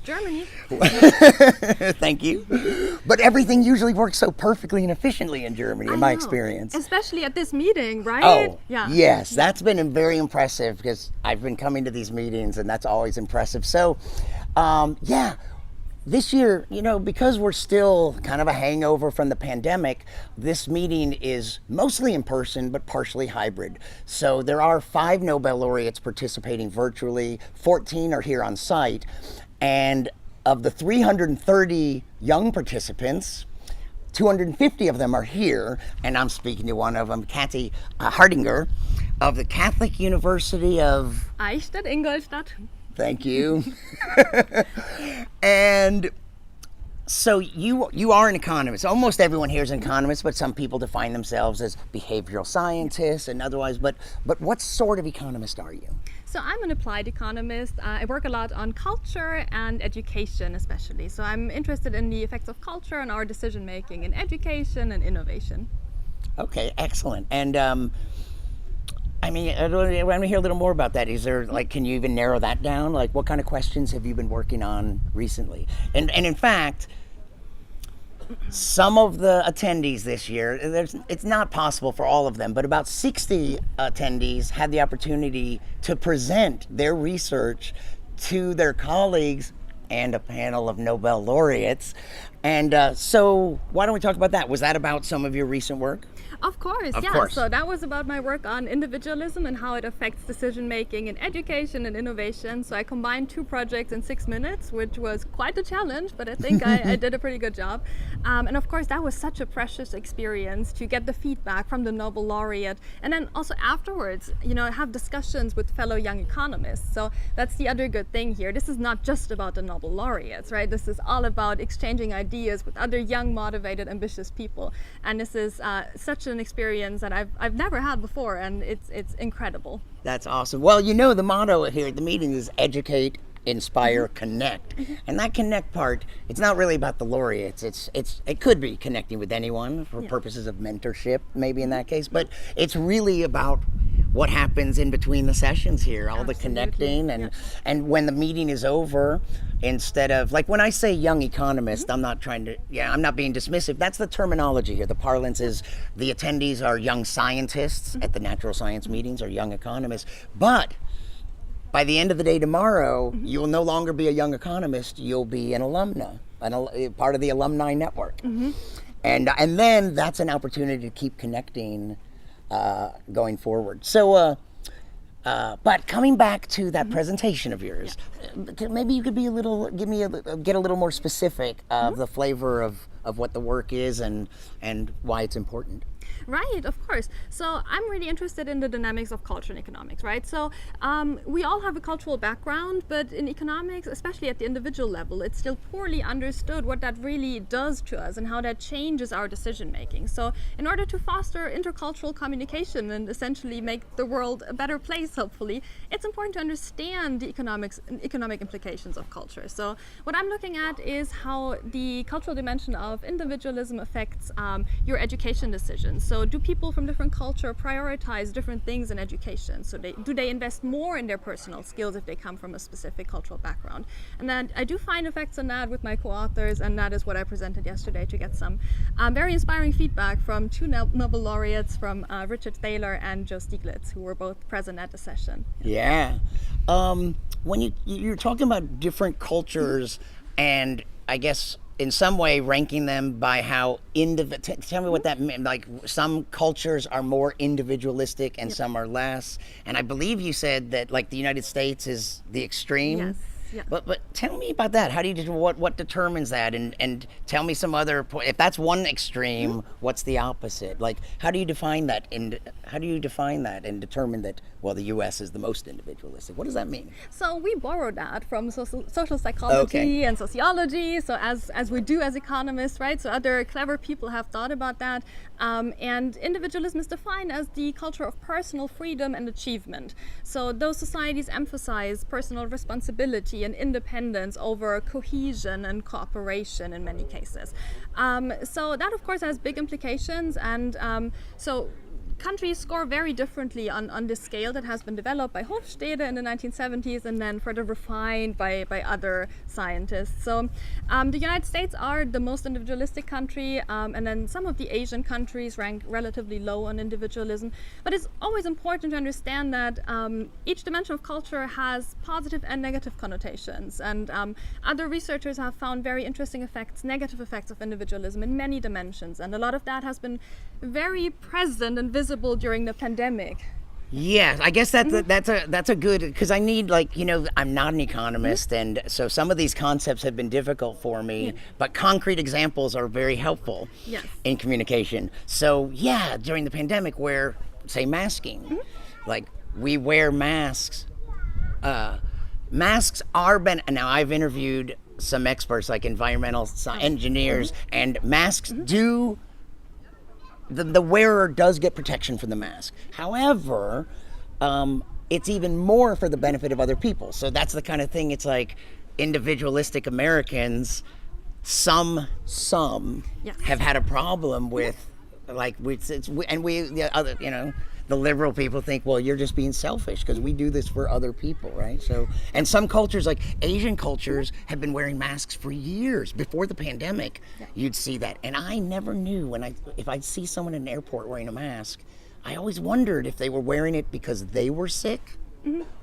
Germany. Thank you. But everything usually works so perfectly and efficiently in Germany, in my experience. Especially at this meeting, right? Oh, yes. That's been very impressive because I've been coming to these meetings and that's always impressive. So, this year, because we're still kind of a hangover from the pandemic, this meeting is mostly in person, but partially hybrid. So there are 5 Nobel laureates participating virtually, 14 are here on site, and of the 330 young participants, 250 of them are here, and I'm speaking to one of them, Katharina Hartinger, of the Catholic University of Eichstätt, Ingolstadt. Thank you. And so you are an economist. Almost everyone here is an economist, but some people define themselves as behavioral scientists and otherwise. But what sort of economist are you? So I'm an applied economist. I work a lot on culture and education especially. So I'm interested in the effects of culture on our decision making in education and innovation. Okay, excellent. And I want to hear a little more about that. Is there, can you even narrow that down? Like, what kind of questions have you been working on recently? And in fact, some of the attendees this year, it's not possible for all of them, but about 60 attendees had the opportunity to present their research to their colleagues and a panel of Nobel laureates. And so why don't we talk about that? Was that about some of your recent work? Of course, Of yeah. course. So that was about my work on individualism and how it affects decision making in education and innovation. So I combined 2 projects in 6 minutes, which was quite a challenge, but I think I did a pretty good job. And of course, that was such a precious experience to get the feedback from the Nobel laureate, and then also afterwards, have discussions with fellow young economists. So that's the other good thing here. This is not just about the Nobel laureates, right? This is all about exchanging ideas with other young, motivated, ambitious people. And this is such an experience that I've never had before, and it's incredible. That's awesome. Well, the motto here at the meeting is educate, inspire, connect. And that connect part, it's not really about the laureates. It could be connecting with anyone for purposes of mentorship, maybe in that case, but it's really about what happens in between the sessions here, all the connecting, and when the meeting is over, instead of, like, when I say young economist, I'm not being dismissive. That's the terminology here. The parlance is the attendees are young scientists at the natural science meetings, or young economists. But by the end of the day tomorrow, you will no longer be a young economist. You'll be an alumna, part of the alumni network. And then that's an opportunity to keep connecting going forward. So, but coming back to that presentation of yours, maybe you could be get a little more specific of the flavor of what the work is and why it's important. Right, of course. So I'm really interested in the dynamics of culture and economics, right? So we all have a cultural background, but in economics, especially at the individual level, it's still poorly understood what that really does to us and how that changes our decision making. So in order to foster intercultural communication and essentially make the world a better place, hopefully, it's important to understand the economic implications of culture. So what I'm looking at is how the cultural dimension of individualism affects your education decisions. So do people from different culture prioritize different things in education? So do they invest more in their personal skills if they come from a specific cultural background? And then I do find effects on that with my co-authors, and that is what I presented yesterday to get some very inspiring feedback from 2 Nobel laureates, from Richard Thaler and Joe Stiglitz, who were both present at the session. Yeah. When you're talking about different cultures, and I guess in some way ranking them by how tell me what that meant. Like, some cultures are more individualistic and some are less. And I believe you said that, like, the United States is the extreme. Yes. Yeah. But tell me about that. How do you what determines that? And tell me some other if that's one extreme, what's the opposite? Like, how do you define that? And how do you define that and determine that, well, the U.S. is the most individualistic? What does that mean? So we borrowed that from social psychology and sociology. So as we do as economists, right? So other clever people have thought about that. And individualism is defined as the culture of personal freedom and achievement. So those societies emphasize personal responsibility and independence over cohesion and cooperation in many cases. So that, of course, has big implications. And so countries score very differently on this scale that has been developed by Hofstede in the 1970s and then further refined by other scientists. So the United States are the most individualistic country, and then some of the Asian countries rank relatively low on individualism. But it's always important to understand that each dimension of culture has positive and negative connotations. And other researchers have found very interesting effects, negative effects of individualism in many dimensions. And a lot of that has been very present and visible during the pandemic. Yeah, I guess that's a good, because I need, like, I'm not an economist, and so some of these concepts have been difficult for me, but concrete examples are very helpful in communication. So yeah, during the pandemic, where, say, masking, like, we wear masks. Masks are now I've interviewed some experts like environmental engineers, and masks do. The wearer does get protection from the mask. However, it's even more for the benefit of other people. So that's the kind of thing. It's like individualistic Americans. Some have had a problem with, like, the other, the liberal people think, well, you're just being selfish because we do this for other people, right? So, and some cultures, like Asian cultures, have been wearing masks for years. Before the pandemic, you'd see that. And I never knew if I'd see someone in an airport wearing a mask, I always wondered if they were wearing it because they were sick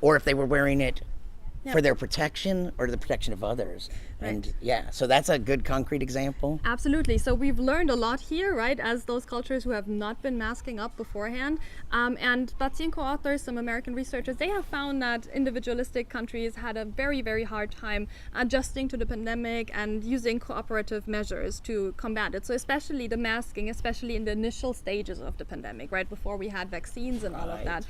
or if they were wearing it for their protection or the protection of others. Right. And so that's a good concrete example. Absolutely. So we've learned a lot here, right, as those cultures who have not been masking up beforehand. And Batsi and co-authors, some American researchers, they have found that individualistic countries had a very, very hard time adjusting to the pandemic and using cooperative measures to combat it. So especially the masking, especially in the initial stages of the pandemic, right, before we had vaccines and all of that.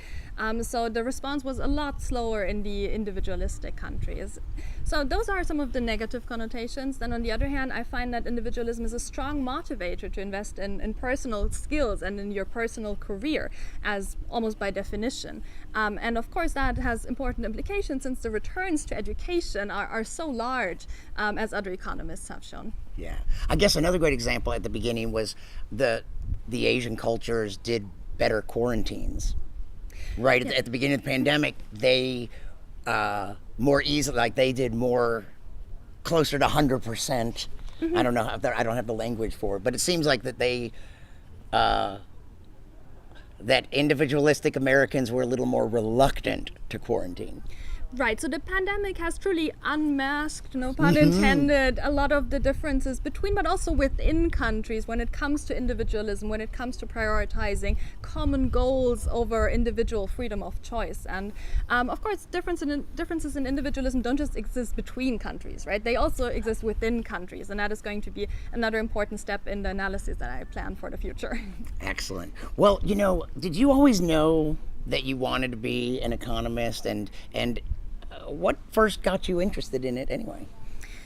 So the response was a lot slower in the individualistic countries. So those are some of the negative connotations. Then on the other hand, I find that individualism is a strong motivator to invest in personal skills and in your personal career, as almost by definition. And of course that has important implications since the returns to education are so large, as other economists have shown. Yeah, I guess another great example at the beginning was the Asian cultures did better quarantines. Right, at the beginning of the pandemic, they more easily, like they did more, closer to 100%. I don't know, I don't have the language for it, but it seems like that that individualistic Americans were a little more reluctant to quarantine. Right, so the pandemic has truly unmasked, no pun intended, a lot of the differences between but also within countries when it comes to individualism, when it comes to prioritizing common goals over individual freedom of choice. And of course, differences in individualism don't just exist between countries, right? They also exist within countries, and that is going to be another important step in the analysis that I plan for the future. Excellent. Well, did you always know that you wanted to be an economist, and what first got you interested in it anyway?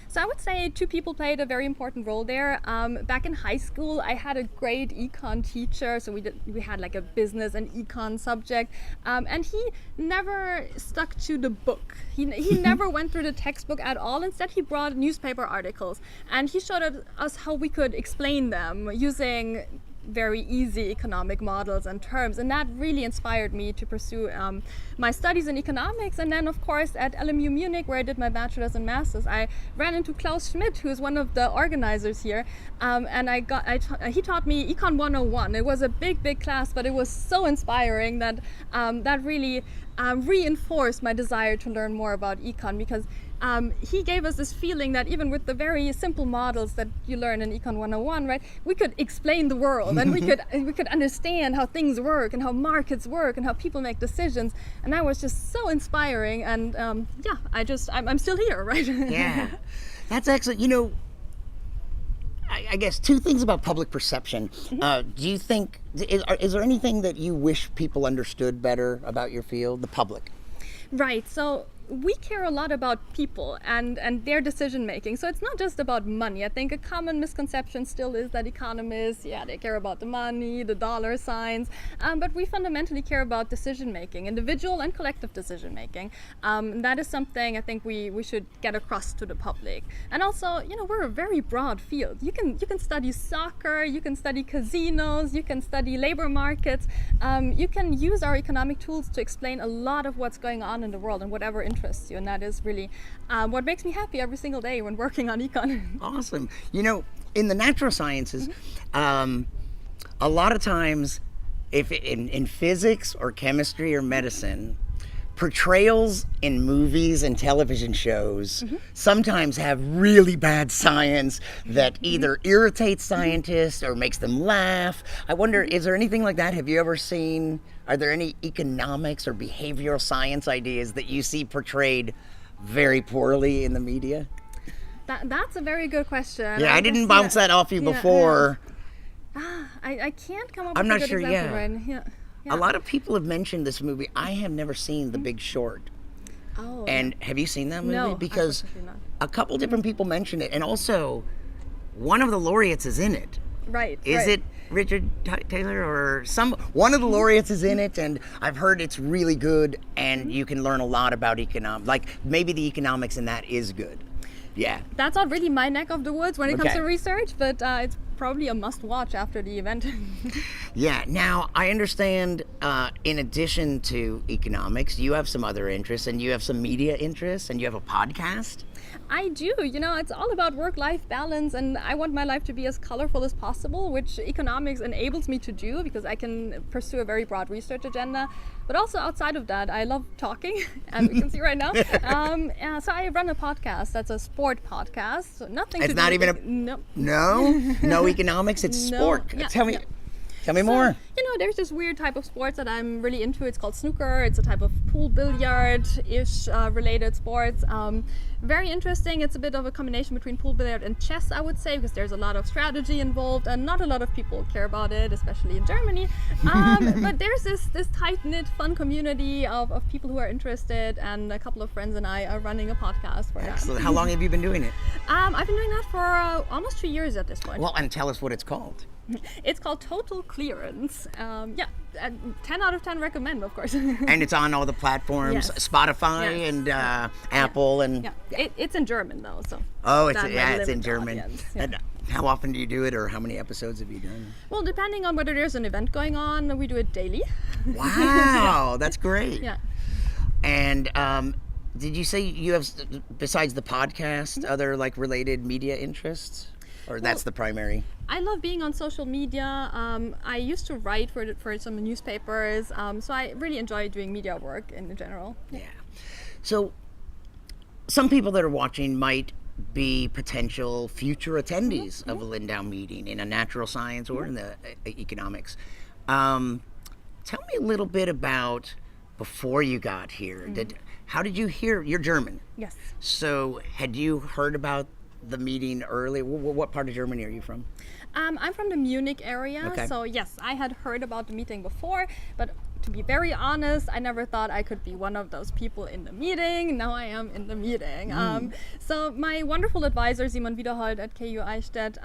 So I would say two people played a very important role there. Back in high school, I had a great econ teacher, so we had like a business and econ subject, and he never stuck to the book. He never went through the textbook at all. Instead, he brought newspaper articles, and he showed us how we could explain them using very easy economic models and terms, and that really inspired me to pursue my studies in economics. And then of course at LMU Munich, where I did my bachelor's and master's, I ran into Klaus Schmidt, who is one of the organizers here, and he taught me Econ 101. It was a big class, but it was so inspiring that that really reinforced my desire to learn more about econ, because he gave us this feeling that even with the very simple models that you learn in Econ 101, right, we could explain the world and we could understand how things work and how markets work and how people make decisions, and that was just so inspiring. And I'm still here, right? Yeah, that's excellent. I guess two things about public perception. Do you think is there anything that you wish people understood better about your field, the public? Right. So we care a lot about people and their decision making. So it's not just about money. I think a common misconception still is that economists, they care about the money, the dollar signs, but we fundamentally care about decision making, individual and collective decision making. That is something I think we should get across to the public. And also, we're a very broad field. You can study soccer, you can study casinos, you can study labor markets. You can use our economic tools to explain a lot of what's going on in the world and whatever interests you. And that is really what makes me happy every single day when working on econ. Awesome. In the natural sciences, a lot of times, if in physics or chemistry or medicine, portrayals in movies and television shows sometimes have really bad science that either irritates scientists or makes them laugh. I wonder, is there anything like that? Have you ever seen, are there any economics or behavioral science ideas that you see portrayed very poorly in the media? That's a very good question. Yeah, I didn't bounce that off you before. I can't come up I'm with not a good sure, example right now. Yeah. A lot of people have mentioned this movie. I have never seen The Big Short. Oh. And have you seen that movie? No, because unfortunately not. a couple different people mentioned it, and also one of the laureates is in it. Right. Is it Richard Taylor or one of the laureates is in it, and I've heard it's really good, and you can learn a lot about economics. Like maybe the economics in that is good. Yeah. That's not really my neck of the woods when it comes to research, but it's probably a must-watch after the event. Yeah. Now, I understand in addition to economics, you have some other interests, and you have some media interests, and you have a podcast. I do. It's all about work-life balance, and I want my life to be as colorful as possible, which economics enables me to do because I can pursue a very broad research agenda. But also outside of that, I love talking, as we can see right now. So I run a podcast that's a sport podcast. So nothing. It's to not do even with no economics. It's sport. Yeah, Tell me more. There's this weird type of sports that I'm really into. It's called snooker. It's a type of pool billiard-ish related sports. Very interesting. It's a bit of a combination between pool billiard and chess, I would say, because there's a lot of strategy involved, and not a lot of people care about it, especially in Germany. But there's this tight-knit, fun community of people who are interested, and a couple of friends and I are running a podcast for that. Excellent. How long have you been doing it? I've been doing that for almost 2 years at this point. Well, and tell us what it's called. It's called Total Clearance. 10 out of 10 recommend, of course. And it's on all the platforms, Yes. Spotify Yes. and Apple and. Yeah. It's in German though, so. Oh, it's that in might German. limit the audience, yeah. And how often do you do it, or how many episodes have you done? Well, depending on whether there's an event going on, we do it daily. Wow, that's great. Yeah. And did you say you have, besides the podcast, other like related media interests? Or that's the primary? I love being on social media. I used to write for some newspapers, so I really enjoy doing media work in general. Yeah. So some people that are watching might be potential future attendees of a Lindau meeting in a natural science or in the economics. Tell me a little bit about before you got here. How did you hear? You're German. Yes. So had you heard about the meeting early? What part of Germany are you from? I'm from the Munich area, Okay. so yes, I had heard about the meeting before, but to be very honest, I never thought I could be one of those people in the meeting. Now I am in the meeting. So my wonderful advisor, Simon Wiederhold at KU Eichstätt,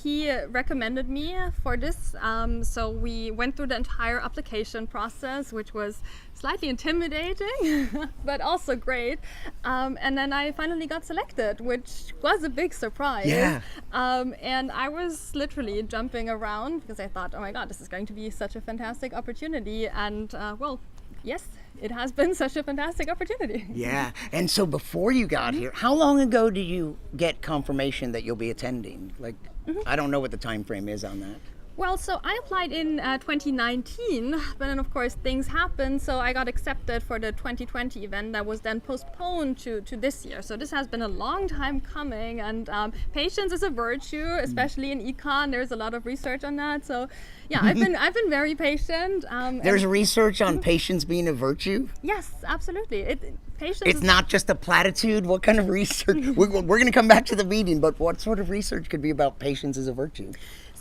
he recommended me for this. So we went through the entire application process, which was slightly intimidating, but also great. And then I finally got selected, which was a big surprise. Yeah. And I was literally jumping around because I thought, oh my God, this is going to be such a fantastic opportunity. And well, yes, it has been such a fantastic opportunity. Yeah. And so before you got here, how long ago did you get confirmation that you'll be attending? Like, I don't know what the time frame is on that. Well, so I applied in 2019, but then of course things happened, so I got accepted for the 2020 event that was then postponed to this year. So this has been a long time coming, and patience is a virtue, especially in econ. There's a lot of research on that. So yeah, I've been very patient. There's research on patience being a virtue? Yes, absolutely. Patience It's is not just a platitude. What kind of research? We're going to come back to the meeting, but what sort of research could be about patience as a virtue?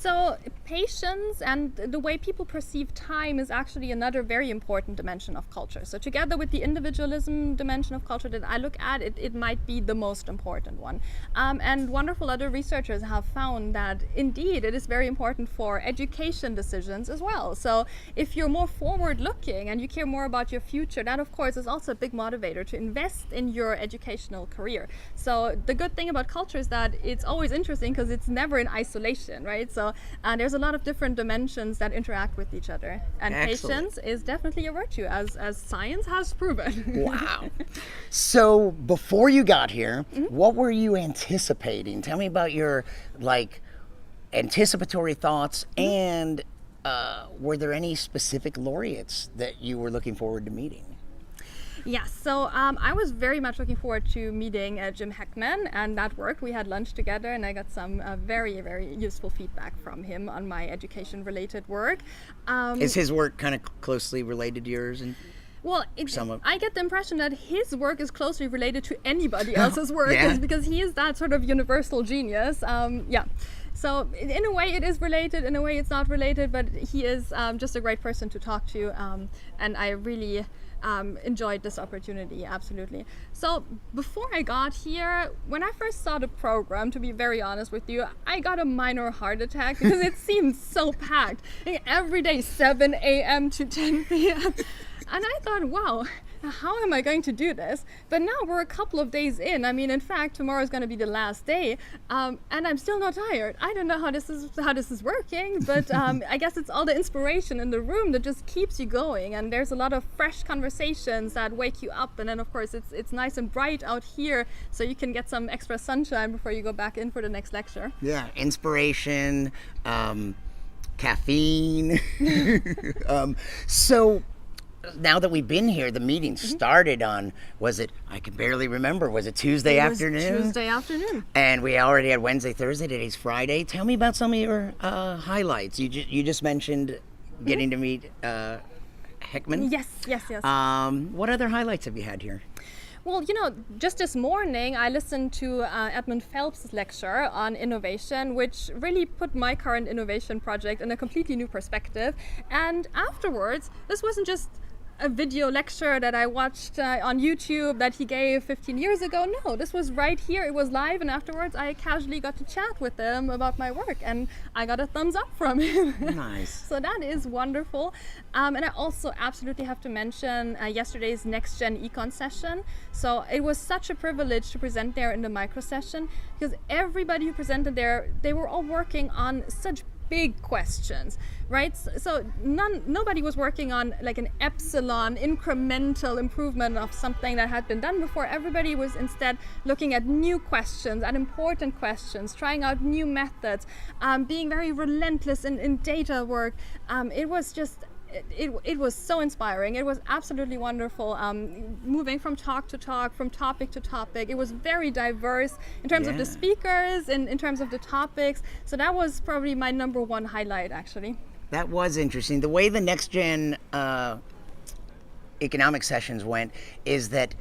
So patience and the way people perceive time is actually another very important dimension of culture. So together with the individualism dimension of culture that I look at, it might be the most important one. And wonderful other researchers have found that indeed it is very important for education decisions as well. So if you're more forward looking and you care more about your future, that of course is also a big motivator to invest in your educational career. So the good thing about culture is that it's always interesting because it's never in isolation, right? So there's a lot of different dimensions that interact with each other. And Excellent. patience is definitely a virtue, as science has proven. Wow. So before you got here, what were you anticipating? Tell me about your anticipatory thoughts, and were there any specific laureates that you were looking forward to meeting? Yes, so I was very much looking forward to meeting Jim Heckman, and that worked. We had lunch together, and I got some very, very useful feedback from him on my education-related work. Is his work kind of closely related to yours? And Well, I get the impression that his work is closely related to anybody else's work, Yeah. because he is that sort of universal genius. Yeah. So in a way it is related, in a way it's not related, but he is just a great person to talk to, and I really enjoyed this opportunity, absolutely. So before I got here, when I first saw the program, to be very honest with you, I got a minor heart attack because it seemed so packed. Every day, 7 a.m. to 10 p.m. And I thought, wow, how am I going to do this? But now we're a couple of days in. I mean, in fact, tomorrow is going to be the last day, and I'm still not tired. I don't know how this is working, but I guess it's all the inspiration in the room that just keeps you going. And there's a lot of fresh conversations that wake you up. And then, of course, it's nice and bright out here, so you can get some extra sunshine before you go back in for the next lecture. Yeah, inspiration, caffeine. So now that we've been here, the meeting started on, I can barely remember, was it Tuesday afternoon? Tuesday afternoon. And we already had Wednesday, Thursday, today's Friday. Tell me about some of your highlights. You just mentioned getting to meet Heckman. Yes. What other highlights have you had here? Well, just this morning I listened to Edmund Phelps' lecture on innovation, which really put my current innovation project in a completely new perspective. And afterwards, this wasn't just a video lecture that I watched on YouTube that he gave 15 years ago. No, this was right here. It was live, and afterwards I casually got to chat with him about my work, and I got a thumbs up from him. Nice. So that is wonderful. And I also absolutely have to mention yesterday's Next Gen Econ session. So it was such a privilege to present there in the micro session, because everybody who presented there, they were all working on such big questions, right? So nobody was working on like an epsilon incremental improvement of something that had been done before. Everybody was instead looking at new questions, at important questions, trying out new methods, being very relentless in data work. It was just it was so inspiring. It was absolutely wonderful, moving from talk to talk, from topic to topic. It was very diverse in terms of the speakers and in terms of the topics. So that was probably my number one highlight, actually. That was interesting. The way the Next Gen economic sessions went is that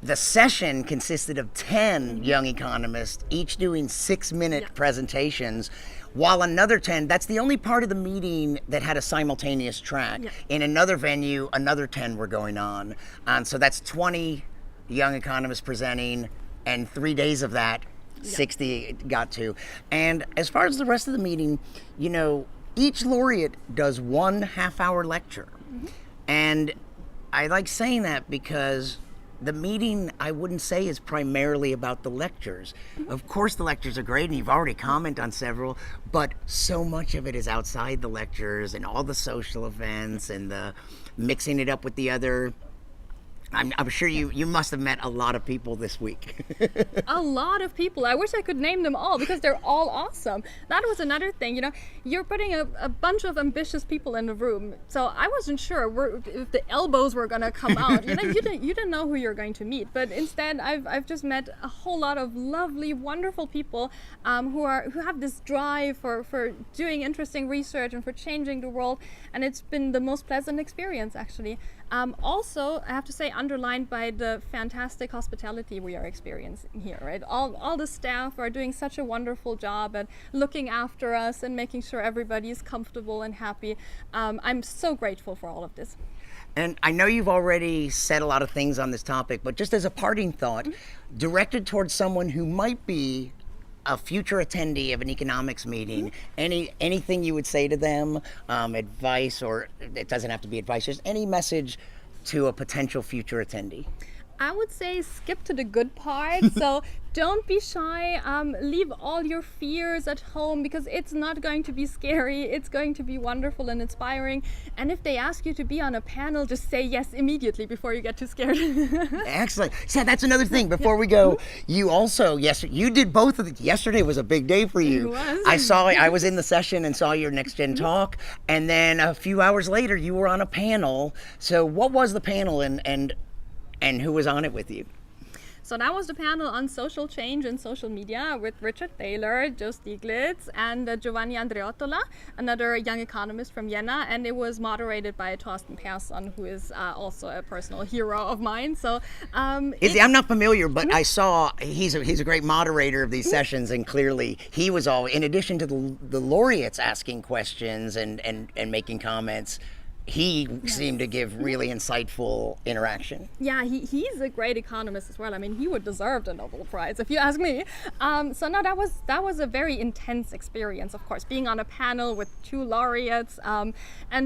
the session consisted of 10 young economists, each doing 6-minute presentations, while another 10, that's the only part of the meeting that had a simultaneous track. In another venue, another 10 were going on. So that's 20 young economists presenting, and 3 days of that, 60 got to. And as far as the rest of the meeting, each laureate does 1 half-hour lecture. And I like saying that because the meeting, I wouldn't say, is primarily about the lectures. Of course the lectures are great, and you've already commented on several, but so much of it is outside the lectures and all the social events and the mixing it up with the other. I'm sure you must have met a lot of people this week. A lot of people. I wish I could name them all because they're all awesome. That was another thing, you're putting a bunch of ambitious people in the room. So I wasn't sure if the elbows were going to come out. You didn't know who you're going to meet. But instead, I've just met a whole lot of lovely, wonderful people who have this drive for doing interesting research and for changing the world. And it's been the most pleasant experience, actually. Also, I have to say, underlined by the fantastic hospitality we are experiencing here, right? All the staff are doing such a wonderful job at looking after us and making sure everybody is comfortable and happy. I'm so grateful for all of this. And I know you've already said a lot of things on this topic, but just as a parting thought, directed towards someone who might be a future attendee of an economics meeting, anything you would say to them, advice, or it doesn't have to be advice, just any message to a potential future attendee? I would say skip to the good part. So don't be shy. Leave all your fears at home, because it's not going to be scary. It's going to be wonderful and inspiring. And if they ask you to be on a panel, just say yes immediately before you get too scared. Excellent. So that's another thing. Before we go, you also, you did both of the, yesterday was a big day for you. It was. I was in the session and saw your Next Gen talk, and then a few hours later you were on a panel. So what was the panel, and who was on it with you? So that was the panel on social change and social media with Richard Thaler, Joe Stiglitz, and Giovanni Andreottola, another young economist from Vienna, and it was moderated by Thorsten Persson, who is also a personal hero of mine. So I'm not familiar, but I saw he's a great moderator of these sessions, and clearly he was all, in addition to the laureates asking questions and making comments, he seemed to give really insightful interaction. Yeah, he's a great economist as well. I mean, he would deserve the Nobel Prize, if you ask me. So no, that was a very intense experience, of course, being on a panel with two laureates and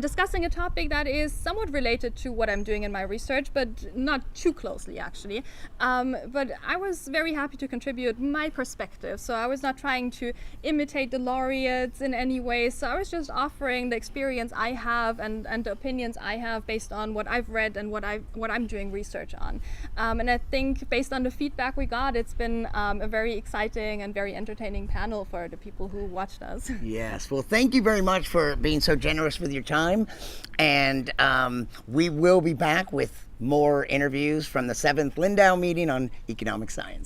discussing a topic that is somewhat related to what I'm doing in my research, but not too closely, actually. But I was very happy to contribute my perspective. So I was not trying to imitate the laureates in any way. So I was just offering the experience I have and the opinions I have based on what I've read and what I'm doing research on. And I think based on the feedback we got, it's been a very exciting and very entertaining panel for the people who watched us. Yes, well, thank you very much for being so generous with your time. And we will be back with more interviews from the 7th Lindau Meeting on economic science.